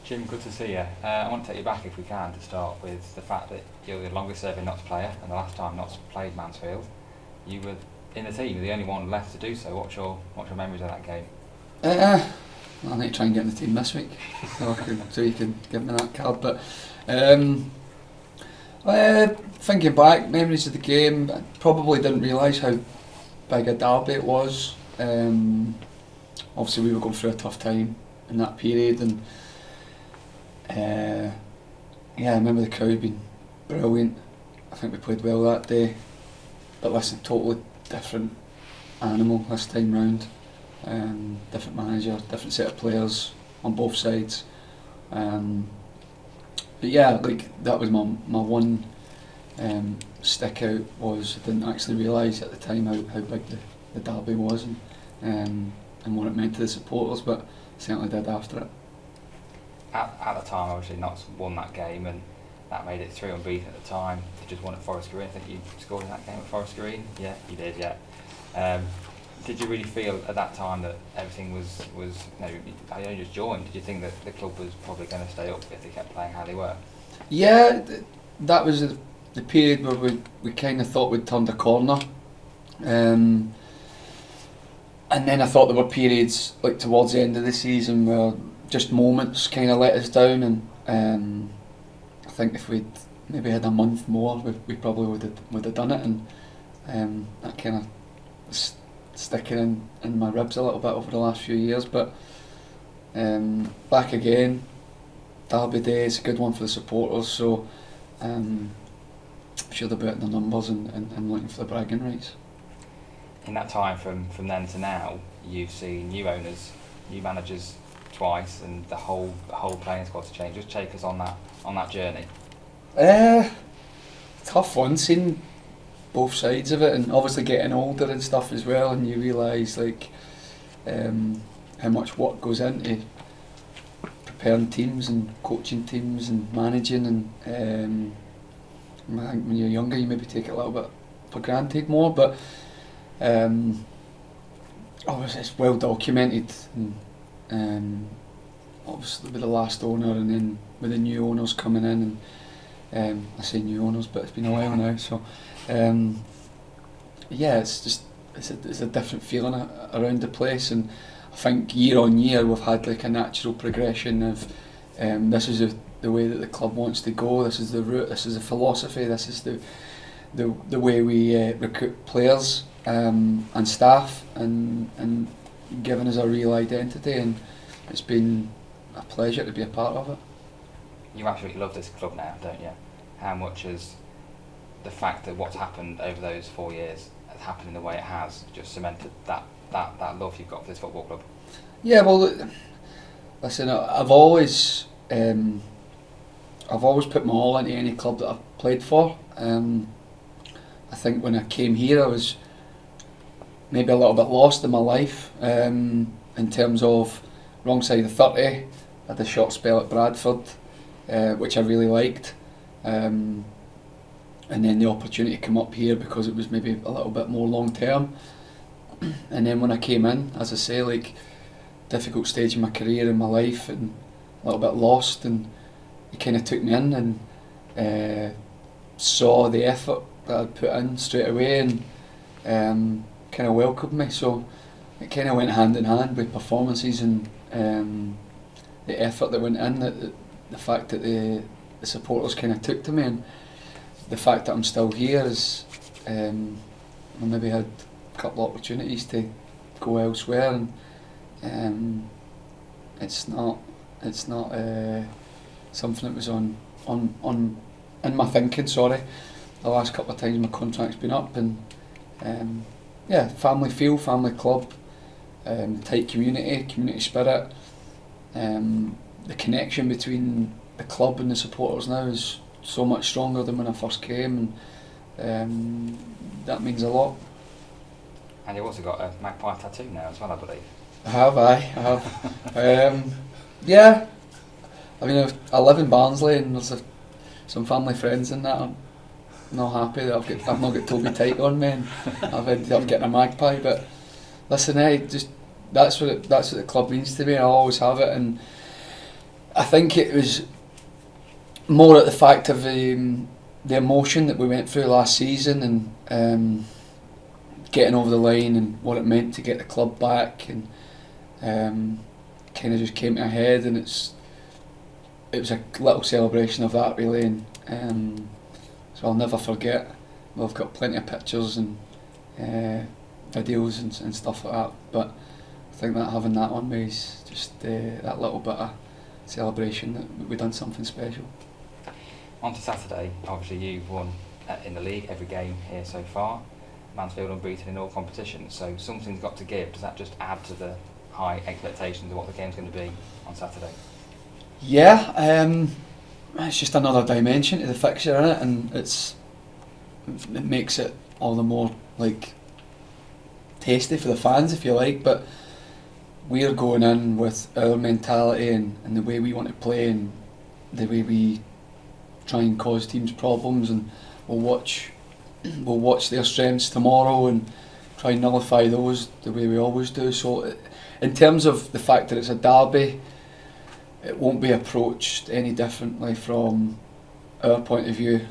Jim, good to see you. I want to take you back, if we can, to start with the fact that you're the longest serving Notts player, and the last time Notts played Mansfield, you were in the team, you're the only one left to do so. What's your memories of that game? I need to try and get in the team this week, so you can give me that card. But thinking back, memories of the game, I probably didn't realise how big a derby it was. Obviously, we were going through a tough time in that period, and I remember the crowd being brilliant. I think we played well that day, but listen, totally different animal this time round. Different manager, different set of players on both sides. But yeah, like that was my one stick out, was I didn't actually realise at the time how big the derby was and what it meant to the supporters, but certainly did after it. At the time, obviously, Notts won that game, and that made it 3 unbeaten at the time. They just won at Forest Green. I think you scored in that game at Forest Green. Yeah, you did. Yeah. Did you really feel at that time that everything was I only just joined? Did you think that the club was probably going to stay up if they kept playing how they were? Yeah, that was the period where we kind of thought we'd turned a corner. And then I thought there were periods like towards the end of the season where just moments kind of let us down, and I think if we'd maybe had a month more, we probably would have done it, and that kind of sticking in my ribs a little bit over the last few years. But back again, Derby Day is a good one for the supporters, so I'm sure they're betting the numbers and looking for the bragging rights. In that time from then to now, you've seen new owners, new managers twice, and the whole playing squad's changed. Just take us on that journey. Tough one, seeing both sides of it, and obviously getting older and stuff as well, and you realise like how much work goes into preparing teams and coaching teams and managing, and I think when you're younger you maybe take it a little bit for granted more, but obviously it's well documented, and obviously with the last owner and then with the new owners coming in, and I say new owners but it's been a while now, so it's a different feeling around the place, and I think year on year we've had like a natural progression of this is the way that the club wants to go, this is the route, this is the philosophy, this is the way we recruit players and staff, and giving us a real identity, and it's been a pleasure to be a part of it. You absolutely love this club now, don't you? How much has the fact that what's happened over those 4 years has happened in the way it has just cemented that love you've got for this football club? Yeah, well, listen, I've always put my all into any club that I've played for. I think when I came here I was maybe a little bit lost in my life, in terms of wrong side of 30. I had a short spell at Bradford, which I really liked, and then the opportunity came up here because it was maybe a little bit more long term. And then when I came in, as I say, like difficult stage in my career and my life, and a little bit lost, and he kind of took me in and saw the effort that I'd put in straight away, and kind of welcomed me. So it kind of went hand in hand with performances and the effort that went in, the fact that the supporters kind of took to me, and the fact that I'm still here is I maybe had a couple of opportunities to go elsewhere, and it's not something that was on in my thinking. Sorry, the last couple of times my contract's been up, and family feel, family club, tight community spirit, the connection between the club and the supporters now is so much stronger than when I first came, and that means a lot. And you've also got a magpie tattoo now as well, I believe. I have. Yeah, I mean I live in Barnsley, and there's some family friends in that. I'm not happy that I've not got Toby Tight on me, and I've ended up getting a magpie. But listen, just that's what the club means to me. I always have it, and I think it was more at the fact of the emotion that we went through last season, and getting over the line and what it meant to get the club back, and kind of just came to a head, and it was a little celebration of that really, and so I'll never forget. We've got plenty of pictures and videos and stuff like that, but I think that having that on me is just that little bit of celebration that we've done something special. On to Saturday, obviously you've won in the league every game here so far. Mansfield unbeaten in all competitions, so something's got to give. Does that just add to the high expectations of what the game's going to be on Saturday? Yeah, it's just another dimension to the fixture, innit? And it makes it all the more like tasty for the fans, if you like. But we're going in with our mentality and the way we want to play and the way we try and cause teams problems, and we'll watch their strengths tomorrow and try and nullify those the way we always do. So in terms of the fact that it's a derby, it won't be approached any differently from our point of view.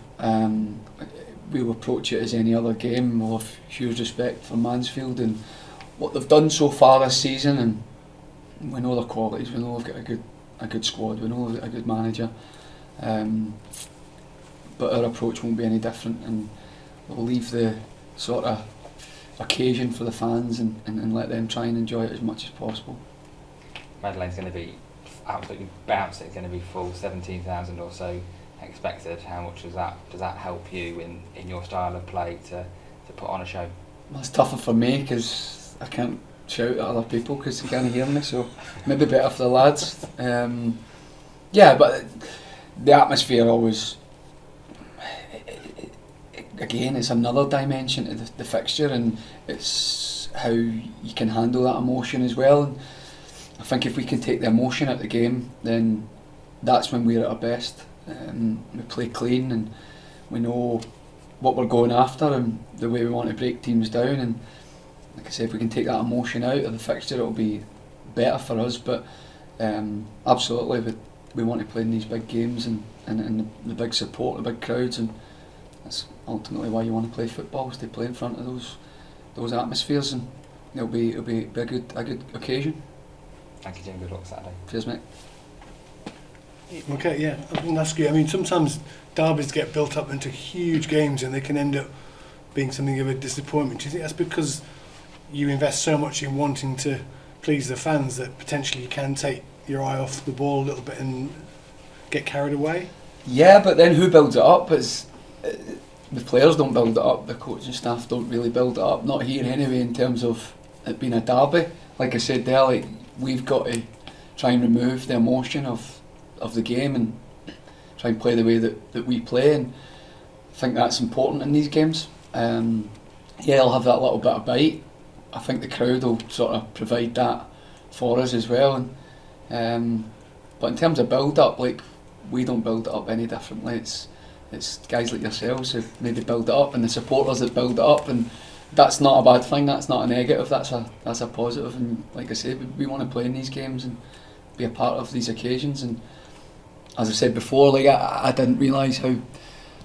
We'll approach it as any other game. We'll have huge respect for Mansfield and what they've done so far this season, and we know their qualities, we know they've got a good squad, we know they've got a good manager, but our approach won't be any different, and we'll leave the sort of occasion for the fans and let them try and enjoy it as much as possible. Red Lane's going to be absolutely bounced. It's going to be full, 17,000 or so expected. How much does that help you in your style of play to put on a show? Well, it's tougher for me because I can't shout at other people because they can't hear me, so maybe better for the lads. Yeah, but the atmosphere always, again, it's another dimension to the fixture, and it's how you can handle that emotion as well. And I think if we can take the emotion out of the game, then that's when we're at our best. We play clean and we know what we're going after and the way we want to break teams down, and like I said, if we can take that emotion out of the fixture, it'll be better for us. But absolutely, we want to play in these big games and the big support, the big crowds, and that's ultimately why you want to play football, is to play in front of those atmospheres, and it'll be a good occasion. Thank you, Jim. Good luck Saturday. Cheers, mate. Okay, yeah, I think that's good. I mean, sometimes derbies get built up into huge games and they can end up being something of a disappointment. Do you think that's because you invest so much in wanting to please the fans that potentially you can take your eye off the ball a little bit and get carried away? Yeah, but then who builds it up? It's the players don't build it up, the coaching staff don't really build it up, not here anyway, in terms of it being a derby. Like I said there, like, we've got to try and remove the emotion of the game and try and play the way that we play, and I think that's important in these games. Yeah, I'll have that little bit of bite. I think the crowd will sort of provide that for us as well, and but in terms of build up, like, we don't build it up any differently. It's guys like yourselves who maybe build it up, and the supporters that build it up, and that's not a bad thing, that's not a negative, that's a positive. And like I said, we want to play in these games and be a part of these occasions. And as I said before, like, I didn't realise how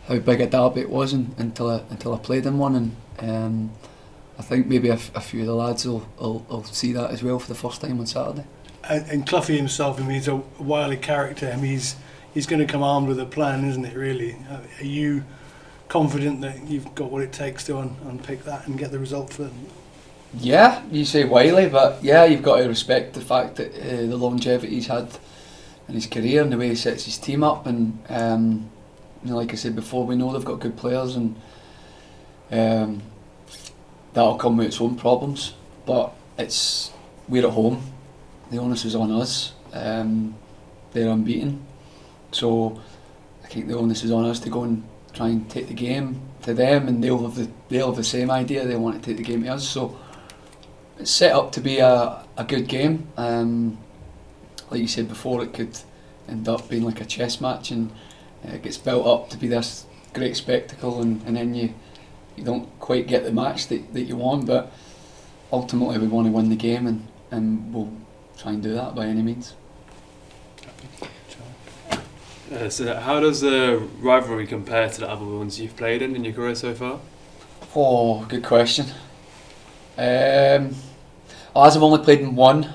big a derby it was until I played in one, and I think maybe a few of the lads will see that as well for the first time on Saturday. And Cloughie himself, I mean, he's a wily character. I mean, he's going to come armed with a plan, isn't it, really? Are you confident that you've got what it takes to unpick that and get the result for them? Yeah, you say wily, but yeah, you've got to respect the fact that the longevity he's had in his career and the way he sets his team up, and like I said before, we know they've got good players, and that'll come with its own problems, but we're at home, the onus is on us. They're unbeaten, so I think the onus is on us to go and try and take the game to them, and they'll have the same idea, they want to take the game to us. So it's set up to be a good game. Like you said before, it could end up being like a chess match, and it gets built up to be this great spectacle, and then you don't quite get the match that you want, but ultimately we want to win the game, and we'll try and do that by any means. So how does the rivalry compare to the other ones you've played in your career so far? Oh, good question. As I've only played in one,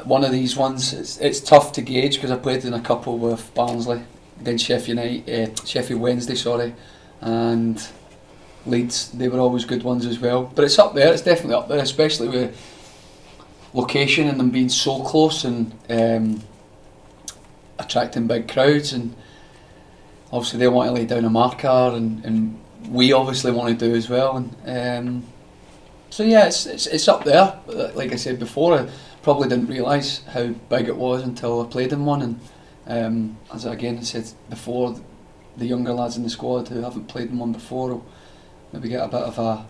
one of these ones. It's tough to gauge because I played in a couple with Barnsley, then Sheffield Wednesday, sorry, and Leeds. They were always good ones as well. But it's up there. It's definitely up there, especially with location and them being so close and attracting big crowds. And obviously they want to lay down a marker, and we obviously want to do as well. And so yeah, it's up there. Like I said before, I probably didn't realise how big it was until I played in one. And as I again said before, the younger lads in the squad who haven't played in one before will maybe get a bit of a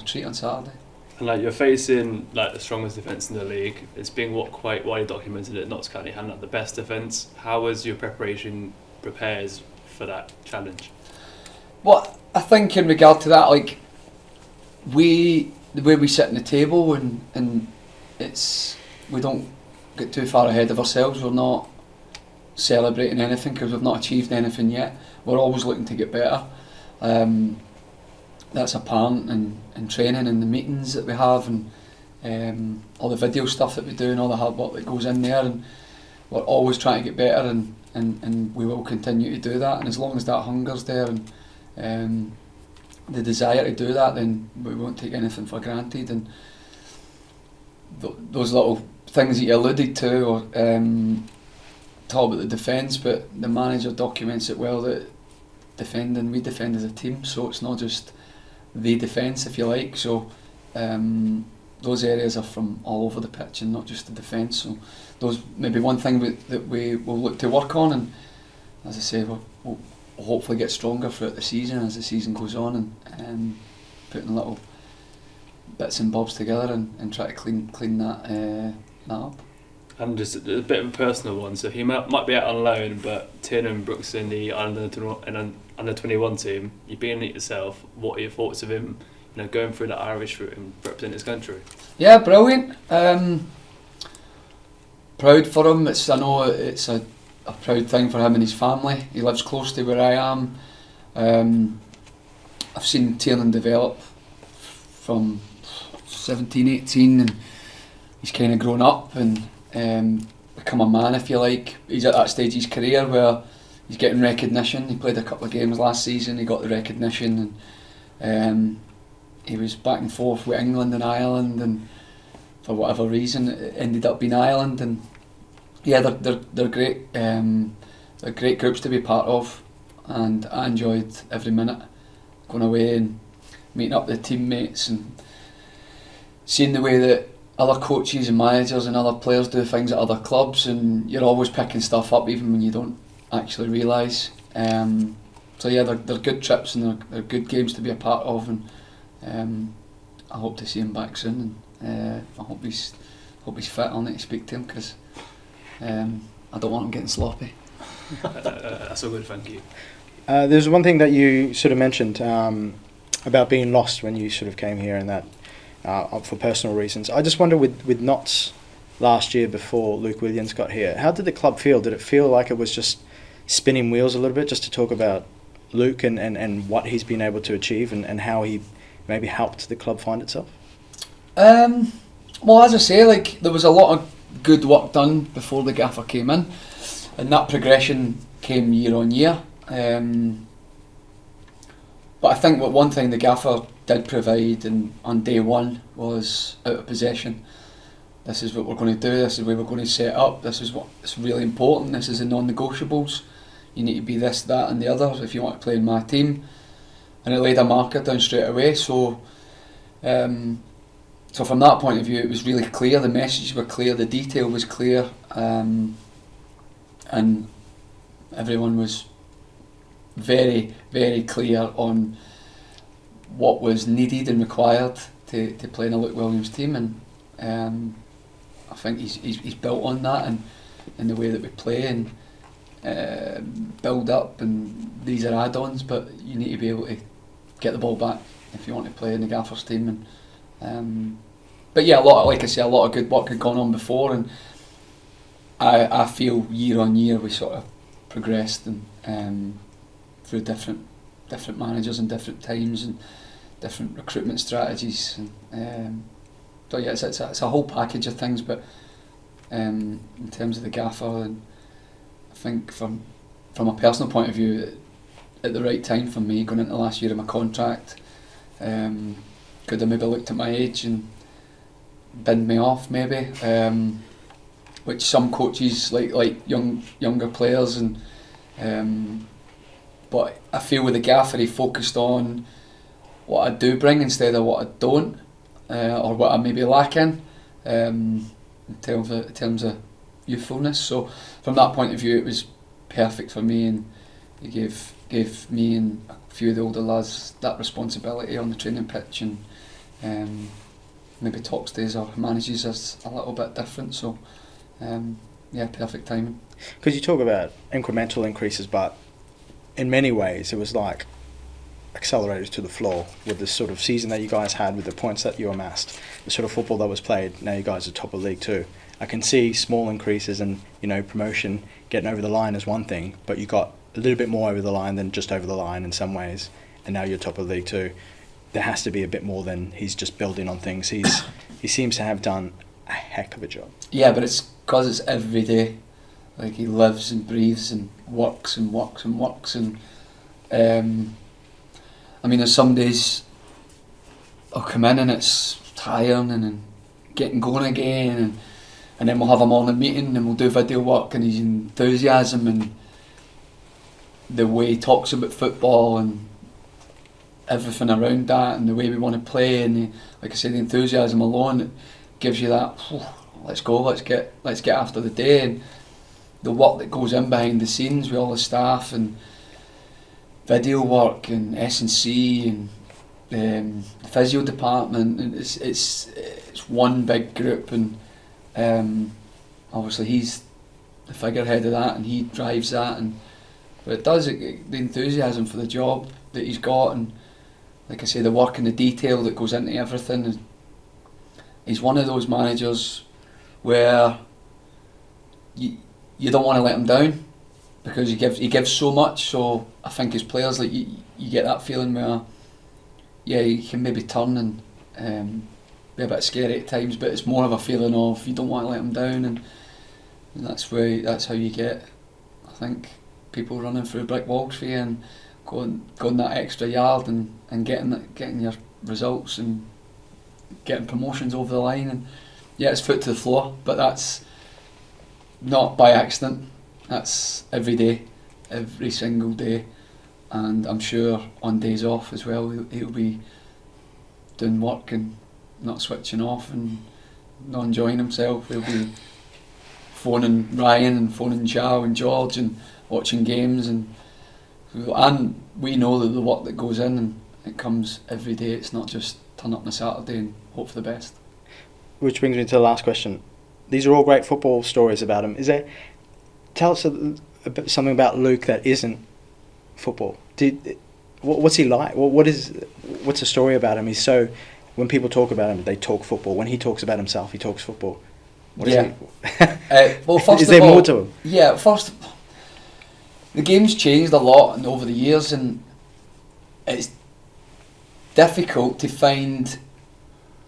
treat on Saturday. And like you're facing like the strongest defence in the league. It's been quite widely documented that Notts County had the best defence. How was your prepares for that challenge? Well, I think in regard to that, like the way we sit in the table and it's we don't get too far ahead of ourselves. We're not celebrating anything because we've not achieved anything yet. We're always looking to get better. That's apparent in training and the meetings that we have and all the video stuff that we do and all the hard work that goes in there, and we're always trying to get better and we will continue to do that, and as long as that hunger's there and the desire to do that, then we won't take anything for granted. And those little things that you alluded to or talk about the defence, but the manager documents it well that we defend as a team, so it's not just the defence, if you like. So those areas are from all over the pitch and not just the defence. So those maybe one thing that we will look to work on, and as I say, we'll hopefully get stronger throughout the season as the season goes on, and putting little bits and bobs together and try to clean that up. And just a bit of a personal one. So he might be out on loan, but Tiernan Brooks in the under 21 team. You've been in it yourself. What are your thoughts of him? Going through the Irish route and representing his country. Yeah, brilliant. Proud for him. I know it's a proud thing for him and his family. He lives close to where I am. I've seen Tiernan develop from 17, 18, and he's kind of grown up and become a man, if you like. He's at that stage of his career where he's getting recognition. He played a couple of games last season, he got the recognition, and he was back and forth with England and Ireland, and for whatever reason it ended up being Ireland. And yeah, they're great. They're great groups to be part of, and I enjoyed every minute going away and meeting up with the teammates and seeing the way that other coaches and managers and other players do things at other clubs, and you're always picking stuff up even when you don't actually realise. So yeah, they're good trips and they're good games to be a part of, and I hope to see him back soon, and I hope he's fit. I'll need to speak to him because I don't want him getting sloppy. That's all good, thank you. There's one thing that you sort of mentioned about being lost when you sort of came here, and that for personal reasons. I just wonder with Notts last year before Luke Williams got here, how did the club feel? Did it feel like it was just spinning wheels a little bit, just to talk about Luke and what he's been able to achieve and how he maybe helped the club find itself? Well, as I say, like there was a lot of good work done before the gaffer came in, and that progression came year on year. But I think one thing the gaffer did provide on day one was out of possession. This is what we're going to do, this is where we're going to set up, this is what's really important, this is the non-negotiables. You need to be this, that and the other if you want to play in my team. And it laid a marker down straight away. So from that point of view, it was really clear, the messages were clear, the detail was clear, and everyone was very, very clear on what was needed and required to play in a Luke Williams team, and I think he's built on that, and in the way that we play and build up, and these are add-ons, but you need to be able to get the ball back if you want to play in the gaffer's team. And but yeah, a lot of good work had gone on before, and I feel year on year we sort of progressed and through different managers and different times and different recruitment strategies. And, so yeah, it's a whole package of things. But in terms of the gaffer, and I think from a personal point of view, at the right time for me, going into the last year of my contract, could have maybe looked at my age and binned me off maybe, which some coaches like younger players, and but I feel with the gaffer he focused on what I do bring instead of what I don't, or what I maybe lack in terms of youthfulness. So from that point of view, it was perfect for me, and he gave me and a few of the older lads that responsibility on the training pitch, and maybe talks to us or manages us a little bit different. So yeah, perfect timing. Because you talk about incremental increases, but in many ways it was like accelerators to the floor with this sort of season that you guys had, with the points that you amassed, the sort of football that was played. Now you guys are top of League Two. I can see small increases and, you know, promotion, getting over the line is one thing, but you got a little bit more over the line than just over the line in some ways, and now you're top of League Two. There has to be a bit more than he's just building on things. He seems to have done a heck of a job. Yeah, but it's because it's every day. Like, he lives and breathes and works and works and works, and I mean, there's some days I'll come in and it's tiring and getting going again, and then we'll have a morning meeting and we'll do video work, and his enthusiasm and the way he talks about football and everything around that, and the way we want to play, and like I say, the enthusiasm alone, it gives you that, let's go, let's get after the day. And the work that goes in behind the scenes with all the staff and video work and S&C and the physio department, and it's one big group, and obviously he's the figurehead of that and he drives that, but it does, the enthusiasm for the job that he's got, and like I say, the work and the detail that goes into everything. And he's one of those managers where you don't want to let him down, because he gives so much. So I think as players, like, you get that feeling where, yeah, you can maybe turn and be a bit scary at times, but it's more of a feeling of you don't want to let him down, and that's how you get, I think, people running through brick walls for you and going that extra yard and getting your results and getting promotions over the line. And yeah, it's foot to the floor, but that's not by accident. That's every day, every single day, and I'm sure on days off as well he'll be doing work and not switching off and not enjoying himself. He'll be phoning Ryan and phoning Chow and George and watching games, and we know that the work that goes in, and it comes every day. It's not just turn up on a Saturday and hope for the best. Which brings me to the last question. These are all great football stories about him. Tell us something about Luke that isn't football. What's he like? What's the story about him? He's so, when people talk about him, they talk football. When he talks about himself, he talks football. What is he? Well, first is of there all, more to him? Yeah, the game's changed a lot over the years, and it's difficult to find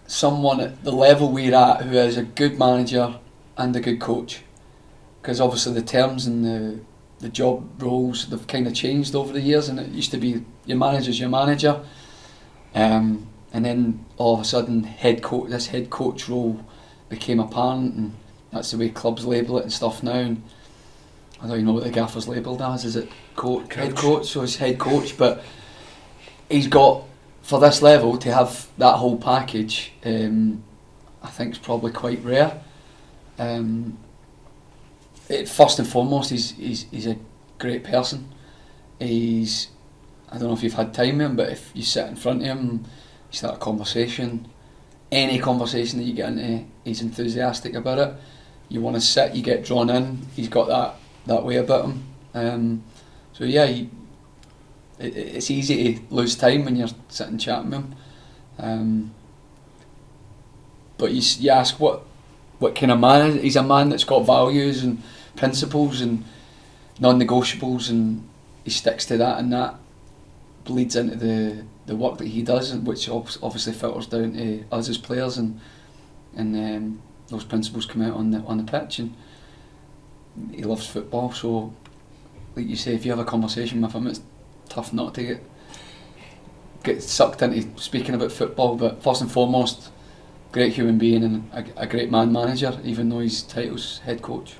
someone at the level we're at who is a good manager and a good coach, because obviously the terms and the job roles, they've kind of changed over the years, and it used to be your manager's your manager, and then all of a sudden this head coach role became apparent, and that's the way clubs label it and stuff now. And I don't even know what the gaffer's labelled as. Is it head coach? So it's head coach, but he's got, for this level, to have that whole package, I think is probably quite rare. First and foremost, he's a great person. I don't know if you've had time with him, but if you sit in front of him, you start a conversation, any conversation that you get into, he's enthusiastic about it. You want to sit, you get drawn in. He's got that way about him. So yeah, it's easy to lose time when you're sitting chatting with him. But you ask what what kind of man he's a man that's got values and principles and non-negotiables, and he sticks to that, and that bleeds into the work that he does, and which obviously filters down to us as players, and those principles come out on the pitch. And he loves football, so like you say, if you have a conversation with him, it's tough not to get sucked into speaking about football. But first and foremost, great human being and a great man manager, even though his title's head coach.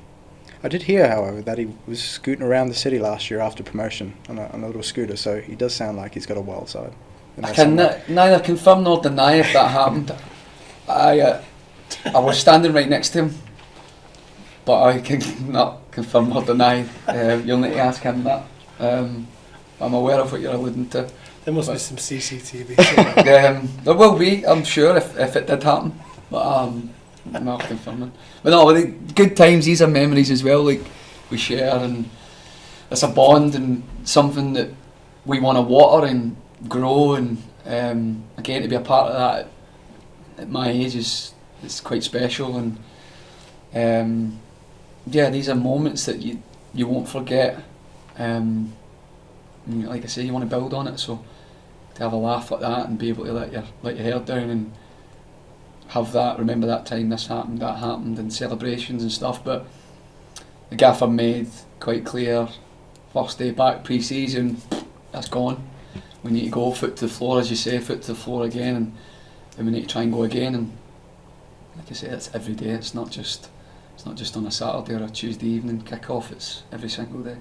I did hear, however, that he was scooting around the city last year after promotion on a little scooter, so he does sound like he's got a wild side. I can neither confirm nor deny if that happened. I was standing right next to him, but I can not confirm or deny. You'll need to ask him that. I'm aware of what you're alluding to. There must be some CCTV. There will be, I'm sure, if it did happen. But I'm not confirming. But no, the good times, these are memories as well. Like we share, and it's a bond and something that we want to water and grow. And again, to be a part of that at my age is quite special. And yeah, these are moments that you won't forget. And like I say, you want to build on it. So to have a laugh like that and be able to let your hair down and have that, remember that time this happened, that happened, and celebrations and stuff. But the gaffer made quite clear, first day back pre-season, that's gone. We need to go foot to the floor, as you say, foot to the floor again, and then we need to try and go again. And like I say, it's every day. It's not just on a Saturday or a Tuesday evening kick-off. It's every single day.